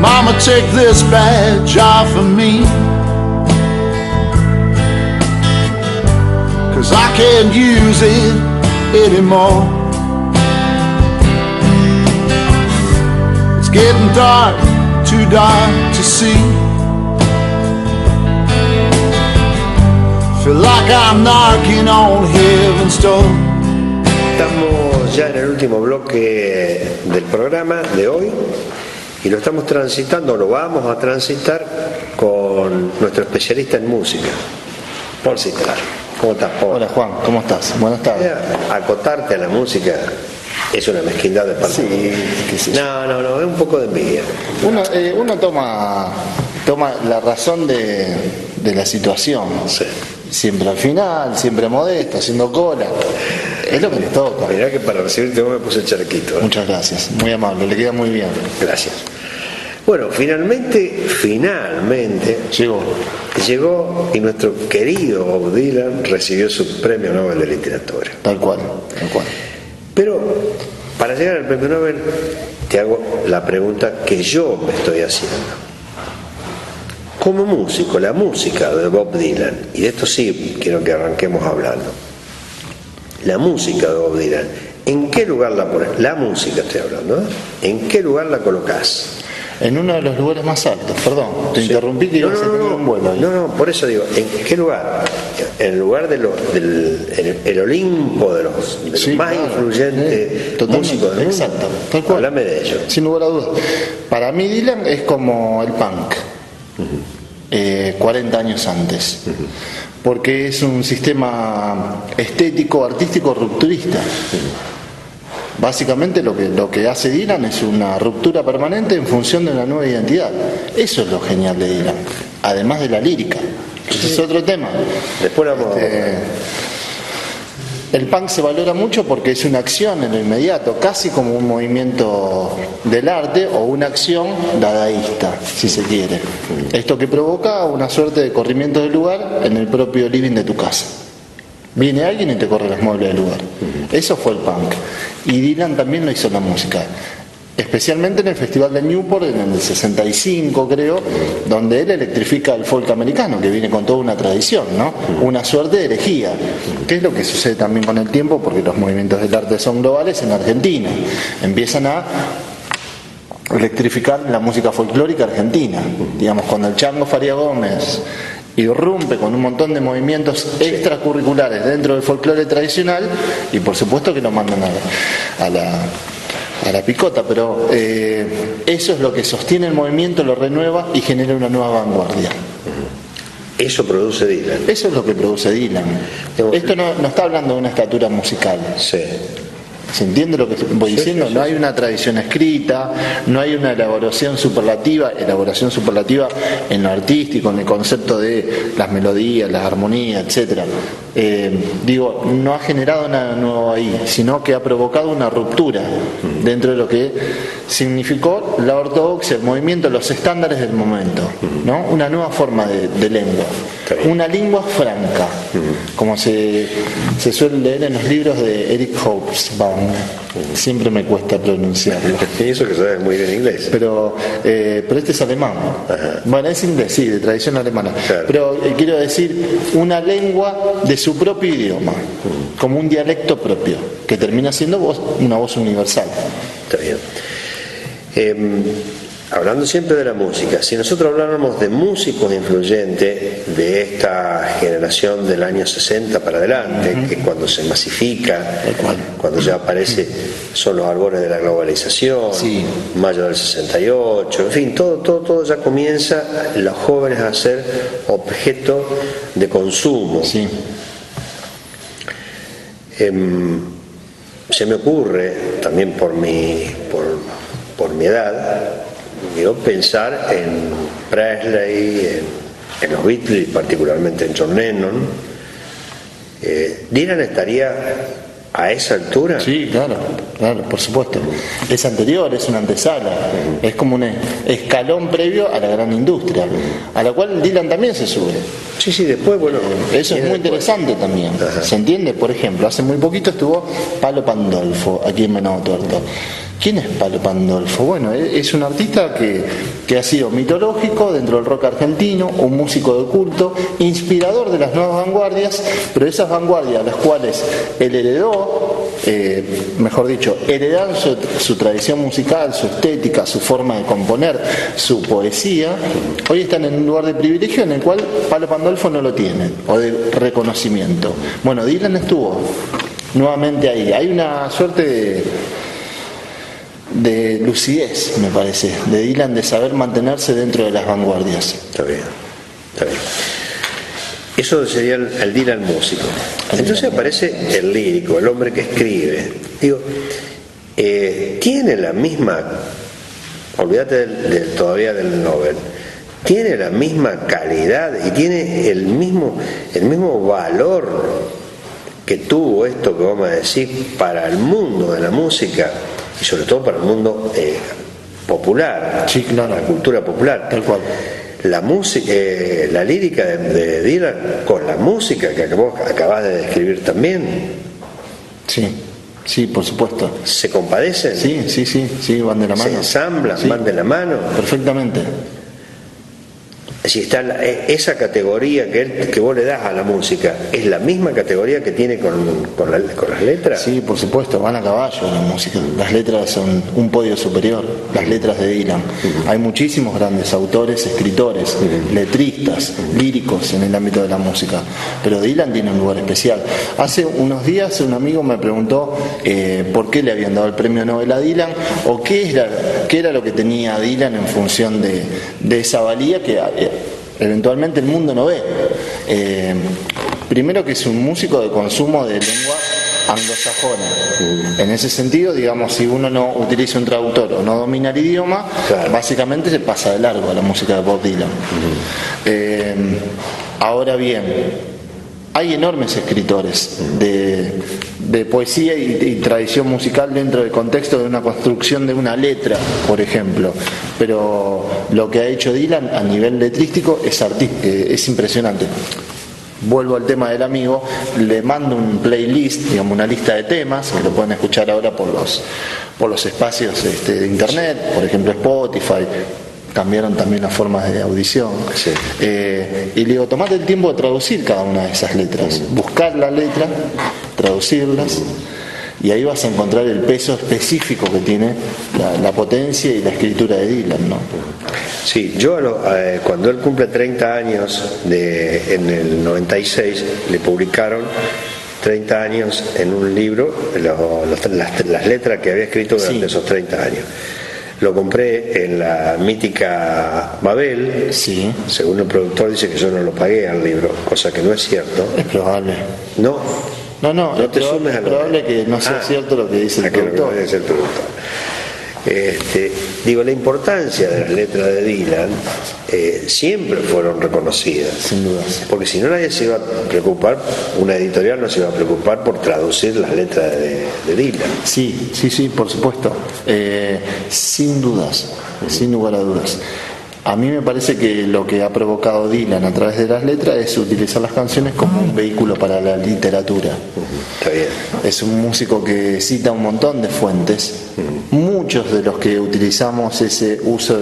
Mama, take this badge off of me, 'cause I can't use it anymore. It's getting dark, too dark to see. Feel like I'm knocking on heaven's door. Estamos ya en el último bloque del programa de hoy y lo estamos transitando, lo vamos a transitar con nuestro especialista en música, Paul Citrar. ¿Cómo estás, Paul? Hola, Juan, ¿cómo estás? Buenas tardes. Acotarte a la música es una mezquindad de parte. Sí. No, es un poco de envidia. Uno toma la razón de la situación. Sí. Siempre al final, siempre modesto, haciendo cola. Es lo que le toca. Mirá que para recibirte vos me puse el charquito. Muchas gracias, muy amable, le queda muy bien. Gracias. Bueno, finalmente llegó y nuestro querido Bob Dylan recibió su premio Nobel de Literatura. Tal cual. Pero para llegar al premio Nobel te hago la pregunta que yo me estoy haciendo. Como músico, la música de Bob Dylan, y de esto sí quiero que arranquemos hablando, la música de Bob Dylan, ¿en qué lugar la pones? La música estoy hablando, ¿eh? ¿En qué lugar la colocás? En uno de los lugares más altos, perdón, te interrumpí que ibas a tener un vuelo ahí. No, por eso digo, ¿en qué lugar? En el lugar del el Olimpo de los más influyentes músicos del mundo. Exacto, tal cual. Háblame de ello. Sin lugar a dudas. Para mí Dylan es como el punk. 40 años antes, porque es un sistema estético, artístico rupturista. Básicamente lo que hace Dylan es una ruptura permanente en función de una nueva identidad. Eso es lo genial de Dylan, además de la lírica. Ese es otro tema. Después vamos El punk se valora mucho porque es una acción en lo inmediato, casi como un movimiento del arte o una acción dadaísta, si se quiere. Esto que provoca una suerte de corrimiento del lugar en el propio living de tu casa. Viene alguien y te corre los muebles del lugar. Eso fue el punk. Y Dylan también lo hizo en la música. Especialmente en el Festival de Newport en el 65, creo, donde él electrifica el folk americano, que viene con toda una tradición, ¿no? Una suerte de herejía, que es lo que sucede también con el tiempo, porque los movimientos del arte son globales en Argentina. Empiezan a electrificar la música folclórica argentina. Digamos, cuando el Chango Faría Gómez irrumpe con un montón de movimientos extracurriculares dentro del folclore tradicional, y por supuesto que lo mandan a la picota, pero eso es lo que sostiene el movimiento, lo renueva y genera una nueva vanguardia. Eso produce Dylan. Eso es lo que produce Dylan. Esto no está hablando de una estatura musical. Sí. ¿Se entiende lo que voy diciendo? No hay una tradición escrita, no hay una elaboración superlativa en lo artístico, en el concepto de las melodías, las armonías, etcétera. No ha generado nada nuevo ahí, sino que ha provocado una ruptura dentro de lo que significó la ortodoxia, el movimiento, los estándares del momento, ¿no? Una nueva forma de lengua, una lengua franca, como se suele leer en los libros de Eric Hobsbawm. Siempre me cuesta pronunciarlo. Y eso que sabes muy bien inglés. Pero este es alemán. Ajá. Bueno, es inglés, sí, de tradición alemana. Claro. Pero quiero decir, una lengua de su propio idioma, como un dialecto propio, que termina siendo una voz universal. Está bien. Hablando siempre de la música, si nosotros habláramos de músicos influyentes de esta generación del año 60 para adelante, que cuando se masifica, cuando ya aparece, son los albores de la globalización, mayo del 68, en fin, todo ya comienza los jóvenes a ser objeto de consumo. Sí. Se me ocurre, también por mi edad, pensar en Presley, en los Beatles, particularmente en John Lennon. ¿Dylan estaría a esa altura? Sí, claro, por supuesto. Es anterior, es una antesala, es como un escalón previo a la gran industria, a la cual Dylan también se sube. Sí, después, bueno. Eso es muy interesante también. Ajá. ¿Se entiende? Por ejemplo, hace muy poquito estuvo Palo Pandolfo aquí en Venado Tuerto. ¿Quién es Palo Pandolfo? Bueno, es un artista que ha sido mitológico dentro del rock argentino, un músico de culto, inspirador de las nuevas vanguardias, pero esas vanguardias las cuales él heredó, mejor dicho, heredaron su tradición musical, su estética, su forma de componer, su poesía, hoy están en un lugar de privilegio en el cual Palo Pandolfo no lo tiene, o de reconocimiento. Bueno, Dylan estuvo nuevamente ahí. Hay una suerte de lucidez, me parece, de Dylan, de saber mantenerse dentro de las vanguardias. Está bien. Eso sería el Dylan músico. Entonces aparece el lírico, el hombre que escribe. Digo, tiene la misma, olvídate todavía del Nobel, tiene la misma calidad y tiene el mismo valor que tuvo esto que vamos a decir para el mundo de la música y sobre todo para el mundo popular, sí, claro, la cultura popular. Tal cual. La música, la lírica de Dylan con la música que acabas de describir también. Sí, por supuesto. ¿Se compadecen? Sí, van de la mano. ¿Se ensamblan? Sí, ¿Van de la mano? perfectamente. Si está esa categoría que vos le das a la música, ¿es la misma categoría que tiene con las letras? Sí, por supuesto, van a caballo la música. Las letras son un podio superior, las letras de Dylan. Hay muchísimos grandes autores, escritores, letristas, líricos en el ámbito de la música, pero Dylan tiene un lugar especial. Hace unos días un amigo me preguntó por qué le habían dado el premio Nobel a Dylan, o qué era lo que tenía Dylan en función de esa valía que eventualmente el mundo no ve. Primero, que es un músico de consumo de lengua anglosajona. En ese sentido, digamos, si uno no utiliza un traductor o no domina el idioma, claro, básicamente se pasa de largo a la música de Bob Dylan. Ahora bien, hay enormes escritores de poesía y tradición musical dentro del contexto de una construcción de una letra, por ejemplo, pero lo que ha hecho Dylan a nivel letrístico es impresionante. Vuelvo al tema del amigo, le mando un playlist, digamos, una lista de temas que lo pueden escuchar ahora por los espacios de internet, por ejemplo Spotify. Cambiaron también las formas de audición. Sí. Y le digo, tomate el tiempo de traducir cada una de esas letras, buscar la letra, traducirlas, y ahí vas a encontrar el peso específico que tiene la potencia y la escritura de Dylan, ¿no? Sí, yo cuando él cumple 30 años, en el 96, le publicaron 30 años en un libro, las letras que había escrito durante esos 30 años. Lo compré en la mítica Babel. Sí. Según el productor dice que yo no lo pagué al libro, cosa que no es cierto. Es probable. No te sumes a lo. Es probable que no sea cierto lo que dice el productor. Que dice el productor. Digo, la importancia de las letras de Dylan siempre fueron reconocidas. Sin duda. Porque si no, nadie se iba a preocupar, una editorial no se iba a preocupar por traducir las letras de Dylan. Sí, por supuesto. Sin dudas, sin lugar a dudas. A mí me parece que lo que ha provocado Dylan a través de las letras es utilizar las canciones como un vehículo para la literatura. Está bien. Es un músico que cita un montón de fuentes. Muchos de los que utilizamos ese uso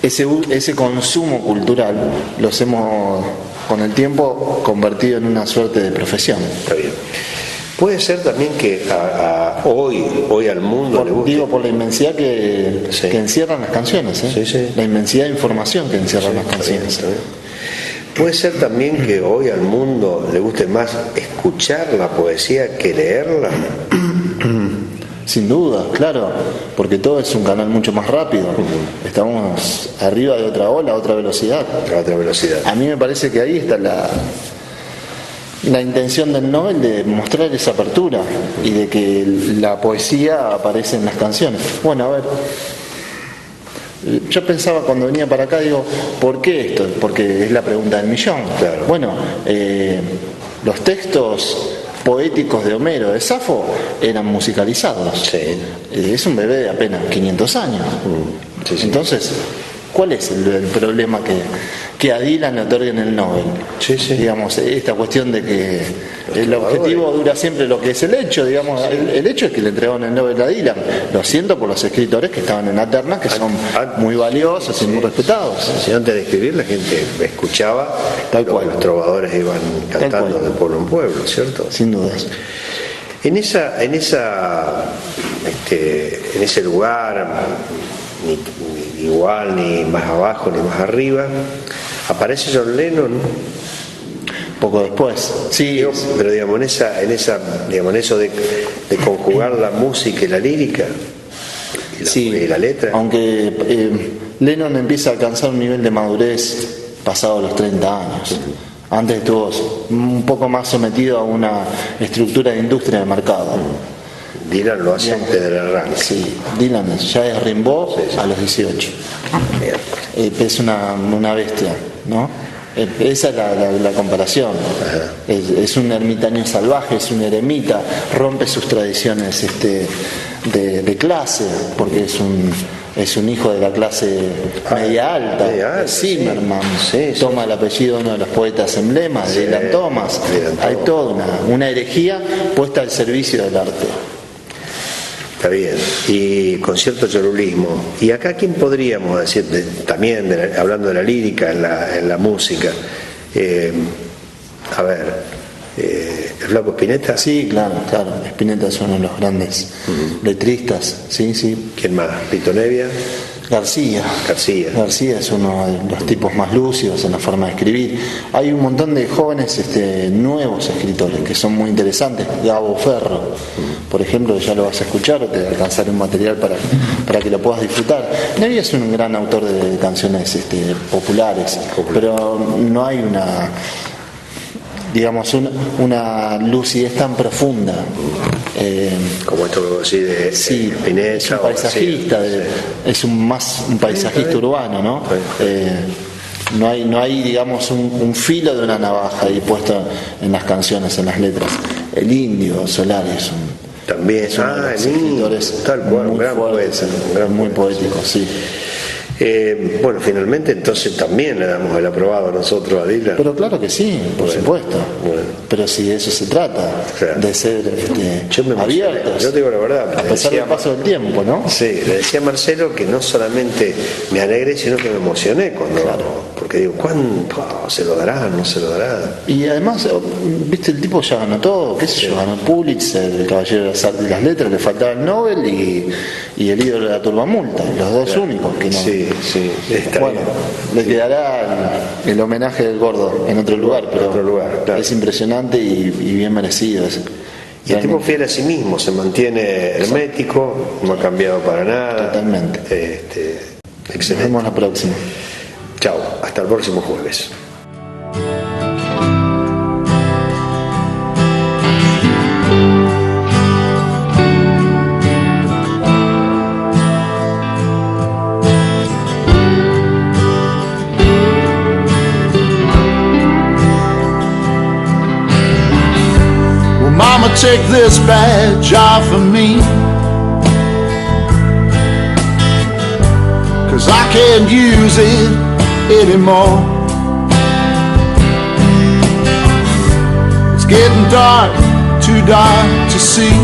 ese consumo cultural los hemos con el tiempo convertido en una suerte de profesión. Está bien. Puede ser también que hoy al mundo le guste. Digo, por la inmensidad que encierran las canciones, ¿eh? Sí. La inmensidad de información que encierran las canciones. Está bien. Puede ser también que hoy al mundo le guste más escuchar la poesía que leerla. Sin duda, claro, porque todo es un canal mucho más rápido. Estamos arriba de otra ola, otra velocidad. A mí me parece que ahí está la intención del Nobel, de mostrar esa apertura y de que la poesía aparece en las canciones. Bueno, a ver, yo pensaba cuando venía para acá, digo, ¿por qué esto? Porque es la pregunta del millón. Claro. Bueno, los textos poéticos de Homero, de Safo, eran musicalizados. Sí. Es un bebé de apenas 500 años. Sí. Entonces, ¿Cuál es el problema que a Dylan le otorguen el Nobel? Sí, sí. Digamos, esta cuestión de que el objetivo dura siempre lo que es el hecho, digamos, el hecho es que le entregaron el Nobel a Dylan. Lo siento por los escritores que estaban en la terna, que son muy valiosos y muy respetados. Si antes de escribir la gente escuchaba Tal cual. los trovadores iban cantando cual. de pueblo en pueblo, ¿cierto? Sin dudas. En ese lugar, ni igual, ni más abajo, ni más arriba, aparece John Lennon. Poco después. Sí, Pero digamos, en eso de conjugar la música y la lírica y la letra. Aunque Lennon empieza a alcanzar un nivel de madurez pasado los 30 años. Antes estuvo un poco más sometido a una estructura de industria de mercado. Dylan lo hace desde el arranque. Sí, Dylan ya es Rimbaud a los 18. Es una bestia, ¿no? Esa es la comparación. Es un ermitaño salvaje, es un eremita, rompe sus tradiciones de clase, porque es un hijo de la clase media alta, Zimmerman, toma el apellido de uno de los poetas emblemas, de Dylan Thomas. Hay toda una herejía puesta al servicio del arte. Está bien, y con cierto chorulismo. Y acá, ¿quién podríamos decir, también hablando de la lírica en la música? ¿El Flaco Spinetta? Sí, claro. Spinetta es uno de los grandes letristas. Sí. ¿Quién más? ¿Pito Nevia? García es uno de los tipos más lúcidos en la forma de escribir. Hay un montón de jóvenes nuevos escritores que son muy interesantes. Gabo Ferro, por ejemplo, ya lo vas a escuchar, te alcanzaré un material para que lo puedas disfrutar. Nevia es un gran autor de canciones populares, pero no hay una lucidez tan profunda. Como esto que vos decís de Spinetta. Es un paisajista, es un paisajista urbano, ¿no? No hay digamos, un filo de una navaja ahí puesto en las canciones, en las letras. El Indio Solari es también es uno de los escritores tal cual, muy un gran fuertes, poeta, muy poético, sí. Bueno, finalmente entonces también le damos el aprobado a nosotros a Dylan. Pero claro que sí, por supuesto. Bueno. Pero si de eso se trata, Claro. de ser Yo me emocioné. abiertos. Yo te digo la verdad. A pesar del paso del tiempo, ¿no? Sí, le decía a Marcelo que no solamente me alegré, sino que me emocioné porque digo, ¿cuánto se lo dará? ¿No se lo dará? Y además, viste, el tipo ya ganó todo, qué sé yo, ganó el Pulitzer, el Caballero de las Artes y las Letras, le faltaba el Nobel y el ídolo de la turbamulta, los dos únicos que no. Sí, está Bueno, bien. le quedará el homenaje del Gordo en otro lugar, pero claro. es impresionante y bien merecido. Y el tipo fiel a sí mismo, se mantiene hermético, no ha cambiado para nada. Totalmente. Nos Excelente. vemos la próxima. Chao, hasta el próximo jueves. Well, Mama, take this badge off of me, 'cause I can't use it anymore. It's getting dark, too dark to see.